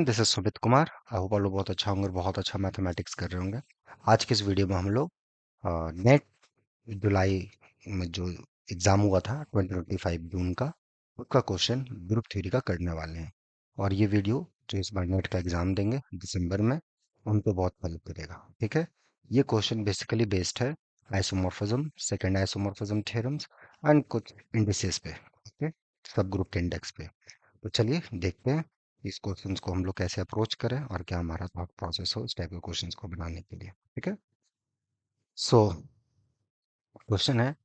This is Sumit Kumar. I hope आप लोग बहुत अच्छा होंगे और बहुत अच्छा मैथमेटिक्स कर रहे होंगे। आज के इस वीडियो में हम लोग नेट जुलाई में जो एग्जाम हुआ था 2025 जून का, उसका क्वेश्चन ग्रुप थ्योरी का करने वाले हैं। और ये वीडियो जो इस बार नेट का एग्जाम देंगे दिसंबर में, उनको बहुत हेल्प करेगा। ठीक है। ये क्वेश्चन बेसिकली बेस्ड है isomorphism, second isomorphism theorems and कुछ इंडिसेस पे। ओके। सब ग्रुप के इंडेक्स पे। तो चलिए देखते हैं इस क्वेश्चंस को हम लोग कैसे अप्रोच करें और क्या हमारा थॉट प्रोसेस हो इस टाइप के क्वेश्चंस को बनाने के लिए। ठीक है। सो क्वेश्चन है,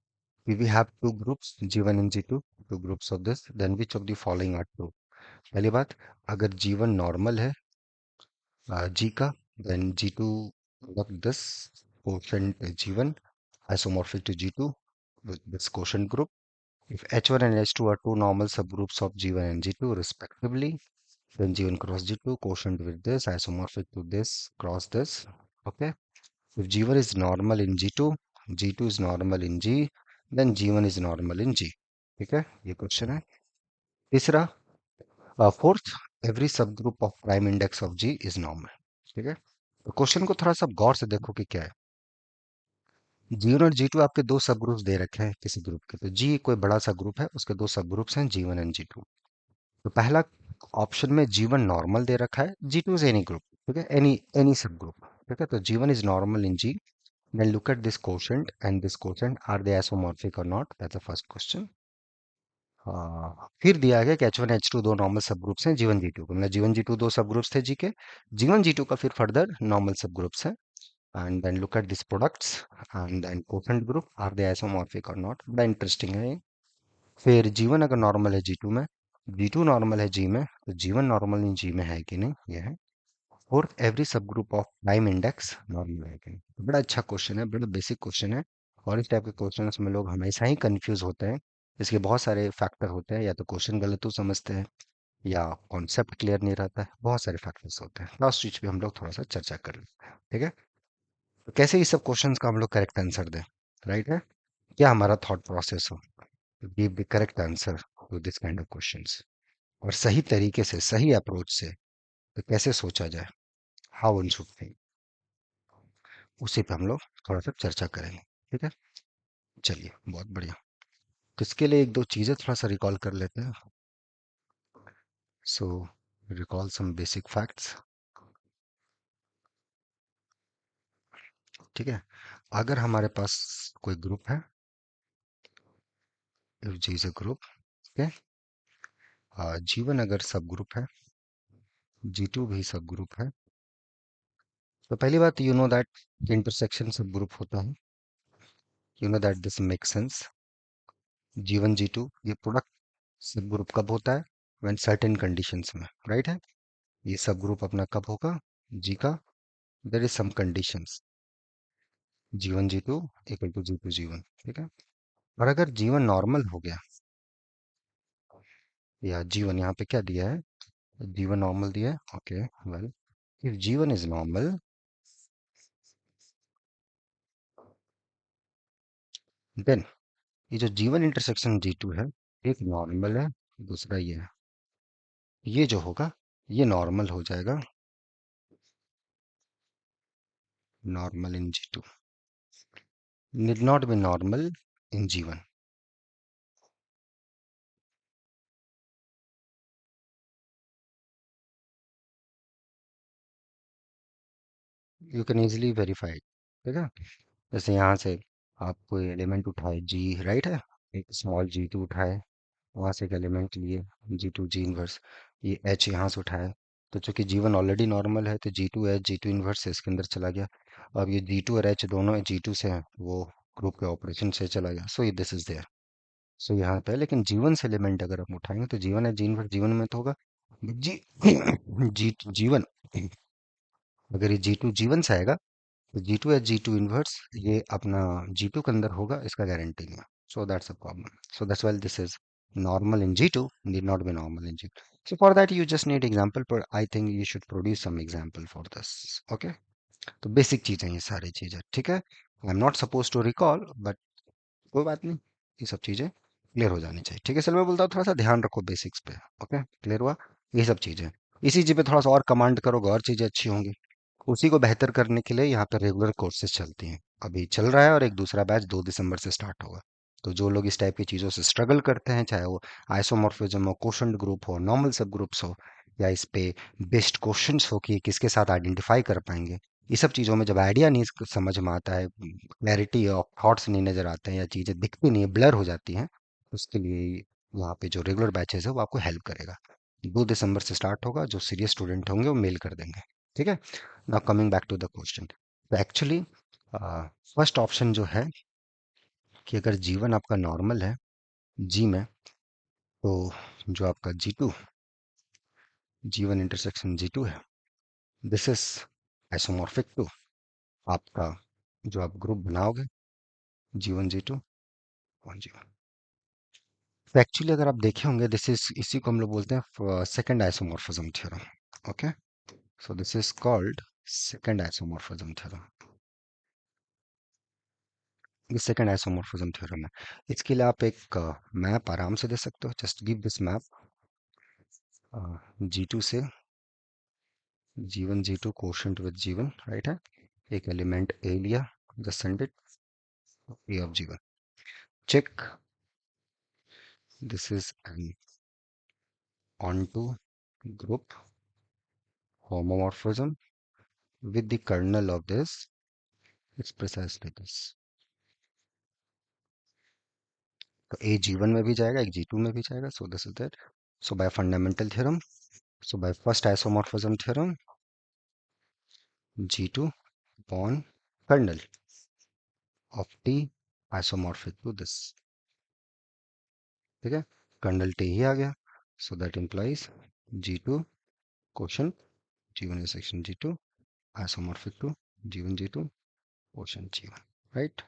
we have two groups G1 and G2, two groups of this, then which of the following are true? पहली बात, अगर G1 नॉर्मल है G का, then G2 look this quotient G1 isomorphic to G2 with this quotient group. If H1 and H2 are two normal subgroups of G1 and G2 respectively, then G1 cross G2 quotient with this isomorphic to this cross this. Okay. If G1 is normal in G2, G2 is normal in G, then G1 is normal in G. ठीक है, ये question है। तीसरा, fourth, every subgroup of prime index of G is normal. ठीक है। तो question को थोड़ा सा गौर से देखो कि क्या है। G1 और G2 आपके दो सब ग्रुप्स दे रखे हैं किसी ग्रुप के। तो जी कोई बड़ा सा ग्रुप है, उसके दो सब ग्रुप्स हैं G1 एंड G2। तो पहला ऑप्शन में G1 नॉर्मल दे रखा है, G2 इज एनी ग्रुप। ठीक है, एनी एनी सब ग्रुप। ठीक है, तो G1 is normal in G। Then look at this quotient and this quotient. Are they isomorphic or not? That's the first question. फिर दिया गया कि H1 H2 दो नॉर्मल सब ग्रुप्स हैं G1 G2 को। मतलब G1 G2 दो सब ग्रुप्स थे जी के। G1 G2 का फिर फर्दर नॉर्मल सब ग्रुप्स हैं। And then look at this products and then quotient group, are they isomorphic और नॉट। बड़ा इंटरेस्टिंग है ये। फिर G1 अगर नॉर्मल है G2 में, G2 नॉर्मल है G में, तो G1 नॉर्मल इन G में है कि नहीं, ये है। Fourth, every subgroup of prime index normal है कि नहीं। तो बड़ा अच्छा क्वेश्चन है, बड़ा बेसिक क्वेश्चन है। और इस टाइप के क्वेश्चंस में लोग हमेशा ही कंफ्यूज होते हैं। इसके बहुत सारे फैक्टर होते हैं, या तो क्वेश्चन गलत तो समझते हैं, या कॉन्सेप्ट क्लियर नहीं रहता है। बहुत सारे फैक्टर्स होते हैं। लास्ट स्टेज पे हम लोग थोड़ा सा चर्चा कर लेते हैं। ठीक है। तो कैसे इस सब क्वेश्चंस का हम लोग करेक्ट आंसर दें, राइट है, क्या हमारा थॉट प्रोसेस हो, give the correct answer to this kind of questions. और सही तरीके से, सही अप्रोच से तो कैसे सोचा जाए, हाउ वन शुड थिंक, उसी पे हम लोग थोड़ा सा चर्चा करेंगे। ठीक है। चलिए, बहुत बढ़िया। तो इसके लिए एक दो चीजें थोड़ा सा रिकॉल कर लेते हैं। So recall some basic facts. ठीक है। अगर हमारे पास कोई ग्रुप है, if G is a group, ठीक है, G1 अगर सब ग्रुप है, G2 भी सब ग्रुप है, तो पहली बात, you know that intersection subgroup होता है। You know that this make sense. G1 G2 ये प्रोडक्ट सब ग्रुप कब होता है, व्हेन सर्टेन कंडीशंस में, राइट है। ये सब ग्रुप अपना कब होगा, जी का, there is some conditions, G1 G2 equal to G2 G1। ठीक है। और अगर G1 नॉर्मल हो गया, या G1 यहाँ पे क्या दिया है, G1 नॉर्मल दिया है, okay, well, if G1 is normal, then ये जो G1 इंटरसेक्शन G2 है, एक नॉर्मल है, दूसरा ये है। ये जो होगा, ये नॉर्मल हो जाएगा, normal in G2, need not be normal in G1। You can easily verify. ठीक है। जैसे यहाँ से आप कोई एलिमेंट उठाए जी, राइट है, एक स्मॉल G2 उठाए, वहां से एक एलिमेंट लिए G2 जी इनवर्स, ये H यहाँ से उठाए, तो चूंकि G1 ऑलरेडी नॉर्मल है, तो G2 H G2 इनवर्स से इसके अंदर चला गया। अब ये G2 और H दोनों G2 से हैं, वो ग्रुप के ऑपरेशन से चला गया, सो ये दिस इज देयर। सो यहाँ पे, लेकिन G1 से एलिमेंट अगर हम उठाएंगे, तो G1 है जी इनवर्स G1 में तो होगा जी जी G1। अगर ये G2 G1 से आएगा, तो G2 है G2 इनवर्स, ये अपना G2 के अंदर होगा, इसका गारंटी नहीं है। So that's a problem. So that's why this is normal in G2 need not be normal in G2. So for that you just need example, but I think you should produce some example for this. Okay. तो basic चीजें ये सारी चीजें, ठीक है। I am not suppose to recall, but कोई बात नहीं, ये सब चीजें क्लियर हो जानी चाहिए। ठीक है। चलो मैं बोलता हूँ थोड़ा सा ध्यान रखो बेसिक्स पे। ओके, क्लियर हुआ, ये सब चीजें। इसी चीज़ पे थोड़ा सा और कमांड करोगे और चीज़ें अच्छी होंगी। उसी को बेहतर करने के लिए यहाँ पे रेगुलर कोर्सेज चलती हैं। अभी चल रहा है और एक दूसरा बैच 2 दिसंबर से स्टार्ट होगा। तो जो लोग इस टाइप की चीज़ों से स्ट्रगल करते हैं, चाहे वो आइसोमॉर्फिज्म हो, क्वोशंट ग्रुप हो, नॉर्मल सब ग्रुप्स हो, या इस पे बेस्ड क्वेश्चंस हो कि किसके साथ आइडेंटिफाई कर पाएंगे, ये सब चीज़ों में जब आइडिया नहीं समझ में आता है, क्लैरिटी ऑफ थॉट्स नहीं नजर आते हैं, या चीज़ें दिखती नहीं है, ब्लर हो जाती हैं, उसके लिए यहाँ पे जो रेगुलर बैचेस है वो आपको हेल्प करेगा। 2 दिसंबर से स्टार्ट होगा। जो सीरियस स्टूडेंट होंगे वो मेल कर देंगे। ठीक है। Now coming back to the question, तो एक्चुअली फर्स्ट ऑप्शन जो है कि अगर जीवन आपका नॉर्मल है जी में, तो जो आपका G2, जीवन इंटरसेक्शन G2 है, दिस इज आइसोमॉर्फिक टू आपका जो आप ग्रुप बनाओगे, जीवन G2 और जीवन। तो एक्चुअली अगर आप देखे होंगे, दिस इज, इसी को हम लोग बोलते हैं second isomorphism theorem. Okay, so this is called second isomorphism theorem. ये सेकंड आइसोमॉर्फिज्म थ्योरम है। इसके लिए आप एक मैप आराम से दे सकते हो। Just give this map, G2 से जीवन G2 कोशेंट विद जीवन, राइट है। एक एलिमेंट ए लिया, just send it, A of जीवन। Check, this is an onto group homomorphism with the kernel of this, it's precisely this। तो ए G1 में भी जाएगा, एक G2 में भी जाएगा, so this is that. So bye fundamental theorem, so by first isomorphism theorem, G2 upon kernel of T isomorphic to this। ठीक है, कर्नल T ही आ गया। So that implies G2 quotient G1 section G2 isomorphic to G1 G2 quotient G1, right.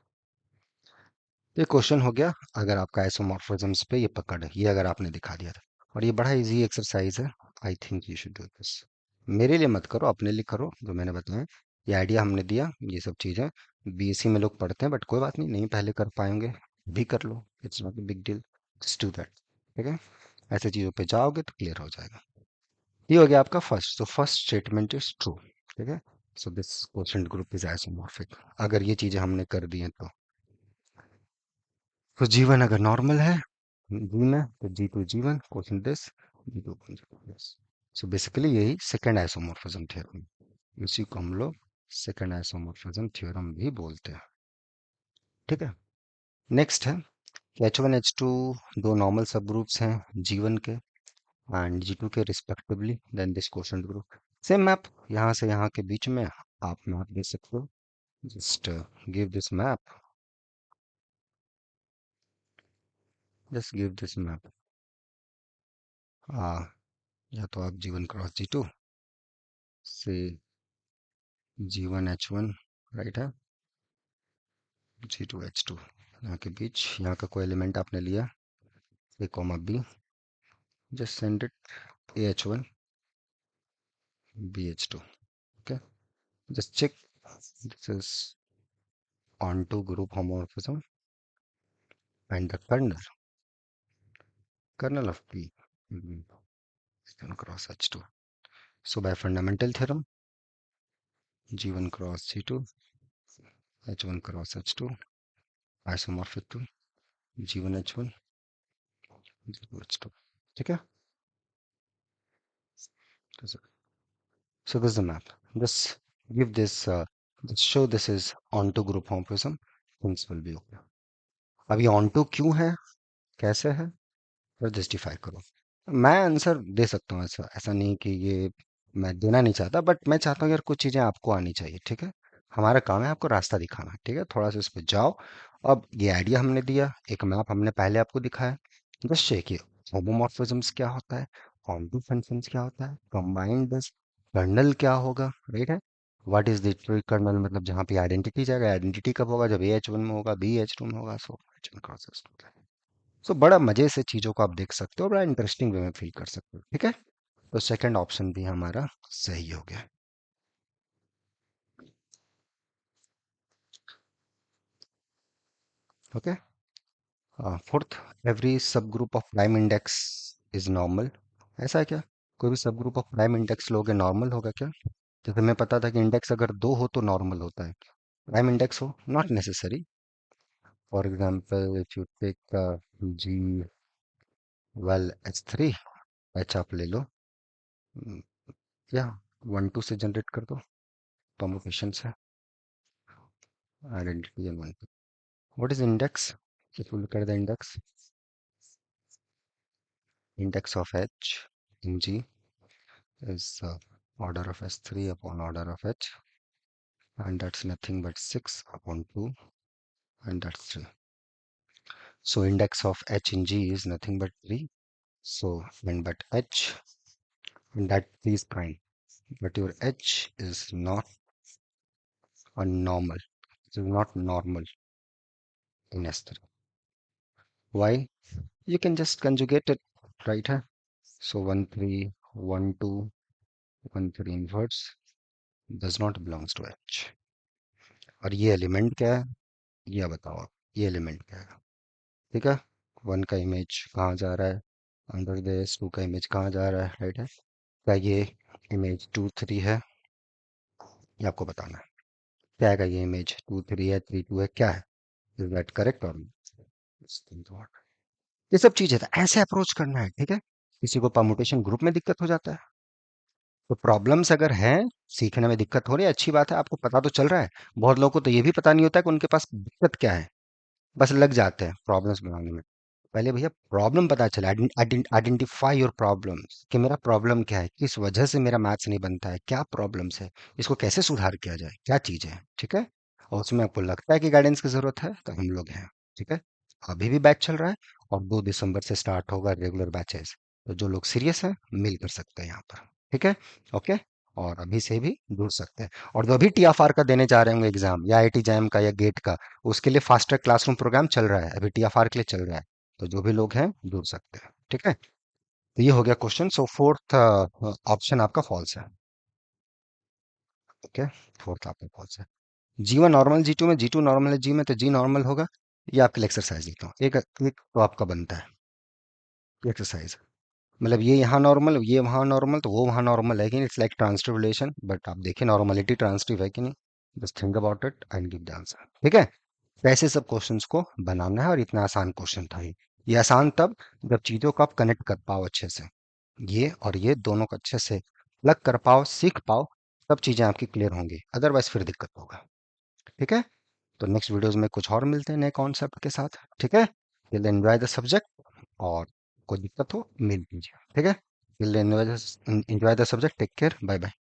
ये question हो गया अगर आपका आइसोमॉर्फिज्म्स पे ये पकड़ है, ये अगर आपने दिखा दिया था। और ये बड़ा इजी एक्सरसाइज है। I think you should do this. मेरे लिए मत करो, अपने लिए करो जो मैंने बताया। ये आइडिया हमने दिया, ये सब चीज़ें बीएससी में लोग पढ़ते हैं, बट कोई बात नहीं, नहीं पहले कर पाएंगे भी कर लो, it's not a big deal, just do that. ठीक है, ऐसे चीज़ों पे जाओगे तो क्लियर हो जाएगा। ये हो गया आपका फर्स्ट, तो फर्स्ट स्टेटमेंट इज ट्रू। ठीक है, so this quotient group is isomorphic, अगर ये चीज़ें हमने कर दी हैं तो जीवन अगर नॉर्मल है जी में, तो G2 जीवन question this, G2 this. So basically यही सेकंड आइसोमॉर्फिज्म थ्योरम, इसी को हम लोग सेकंड आइसोमॉर्फिज्म थ्योरम भी बोलते हैं। ठीक है, नेक्स्ट है H1 H2 दो नॉर्मल सब ग्रुप्स हैं जीवन के एंड G2 के respectively, then this quotient group. Same map, यहाँ से यहाँ के बीच में आप मैप दे सकते हो। Just give this map, just give this map. या तो आप जीवन क्रॉस G2 से G1 H1, राइट है, G2 H2, यहाँ के बीच यहाँ का कोई एलिमेंट आपने लिया, A comma B, just send it AH1 BH2। Okay, just check, this is onto group homomorphism and the kernel of P G1 cross H2। So by fundamental theorem, G1 cross G2, H1 cross H2 isomorphic to G1 H1 G2 H2। ठीक है, so this is the map, just give this just show this is onto group homomorphism, things will be okay। अब ये onto क्यों है, कैसे है, और justify करो। मैं आंसर दे सकता हूँ, ऐसा ऐसा नहीं कि ये मैं देना नहीं चाहता, बट मैं चाहता हूँ यार कुछ चीज़ें आपको आनी चाहिए। ठीक है, हमारा काम है आपको रास्ता दिखाना। ठीक है, थोड़ा सा इस पे जाओ। अब ये आइडिया हमने दिया, एक मैप हमने पहले आपको दिखाया, जस्ट चेक, होमोमॉर्फिज्म्स क्या होता है, ऑनटू फंक्शंस क्या होता है, कंबाइंड कर्नल क्या होगा, राइट है। What is the tree kernel, मतलब जहाँ पे आइडेंटिटी जाएगा, आइडेंटिटी कब होगा, जब AH1 में होगा, BH2 में होगा, सो H1 क्रॉस। सो बड़ा मजे से चीजों को आप देख सकते हो, बड़ा इंटरेस्टिंग वे में फील कर सकते हो। ठीक है, तो सेकंड ऑप्शन भी हमारा सही हो गया। Okay, fourth, every subgroup of prime index is normal, ऐसा है क्या? कोई भी सब ग्रुप ऑफ प्राइम इंडेक्स लोगे नॉर्मल होगा क्या? जैसे मैं पता था कि इंडेक्स अगर दो हो तो नॉर्मल होता है, प्राइम इंडेक्स हो not necessary. For example if you take G, well H three, H आप ले लो, हम्म, या वन टू से जनरेट कर दो, परमुटेशन से, identity and one two. What is index? If you look at the index, index of h in G is order of S3 upon order of h, and that's nothing but 6 upon 2, and that's 3. So index of h in G is nothing but 3. So and but h, and that 3 is prime. But your h is not a normal. It is not normal in S3. Why? You can just conjugate it, right? Huh? So 1 3 1 2 1 3 inverse does not belongs to h. और ये element क्या है, ये बताओ आप, ये element क्या है? ठीक है, वन का इमेज कहाँ जा रहा है, अंडर दिस, टू का इमेज कहाँ जा रहा है, राइट है? क्या ये इमेज टू थ्री है? ये आपको बताना है। क्या है, ये इमेज टू थ्री है, थ्री टू है, क्या है? इज दैट करेक्ट और ये सब चीजें था, ऐसे अप्रोच करना है, ठीक है? किसी को परमुटेशन ग्रुप में दिक्कत हो जाता है, तो प्रॉब्लम्स अगर हैं, सीखने में दिक्कत हो रही है, अच्छी बात है, आपको पता तो चल रहा है। बहुत लोगों को तो ये भी पता नहीं होता है कि उनके पास दिक्कत क्या है, बस लग जाते हैं प्रॉब्लम्स बनाने में। पहले भैया प्रॉब्लम पता चला, आइडेंटिफाई योर प्रॉब्लम्स, कि मेरा प्रॉब्लम क्या है, किस वजह से मेरा मैथ्स नहीं बनता है, क्या प्रॉब्लम्स है, इसको कैसे सुधार किया जाए, क्या चीज़ है, ठीक है? और उसमें आपको लगता है कि गाइडेंस की जरूरत है तो हम लोग हैं, ठीक है? अभी भी बैच चल रहा है, और 2 दिसंबर से स्टार्ट होगा रेगुलर बैचेस। तो जो लोग सीरियस हैं मिल कर सकते हैं यहाँ पर, ठीक है? ओके, और अभी से भी जुड़ सकते हैं। और जो अभी टीएफआर का देने जा रहे होंगे एग्जाम, या आईआईटी जैम का या गेट का, उसके लिए फास्टर क्लासरूम प्रोग्राम चल रहा है, अभी टीएफआर के लिए चल रहा है। तो जो भी लोग हैं जुड़ सकते हैं, ठीक है? तो ये हो गया क्वेश्चन। सो फोर्थ ऑप्शन आपका फॉल्स है, ओके? फोर्थ आपका फॉल्स है। जी वन नॉर्मल, जी टू में, जी टू नॉर्मल है जी में, तो जी नॉर्मल होगा। ये आपके लिए एक्सरसाइज देता हूँ, एक एक तो आपका बनता है एक्सरसाइज, मतलब ये यहाँ नॉर्मल, ये वहाँ नॉर्मल, तो वो वहाँ नॉर्मल है कि नहीं? It's like transitive relation, but आप देखिए नॉर्मलिटी ट्रांसिटिव है कि नहीं? Just think about it and give the answer, ठीक है? ऐसे सब क्वेश्चंस को बनाना है, और इतना आसान क्वेश्चन था ये आसान तब जब चीजों को आप कनेक्ट कर पाओ अच्छे से, ये और ये दोनों को अच्छे से प्लग कर पाओ, सीख पाओ, तब चीजें आपकी क्लियर होंगी, अदरवाइज फिर दिक्कत होगा, ठीक है? तो नेक्स्ट वीडियोस में कुछ और मिलते हैं नए कॉन्सेप्ट के साथ, ठीक है? टिल एंजॉय द सब्जेक्ट, और कोई दिक्कत हो मेल कीजिए, ठीक है? Till enjoy the subject, take care, bye bye.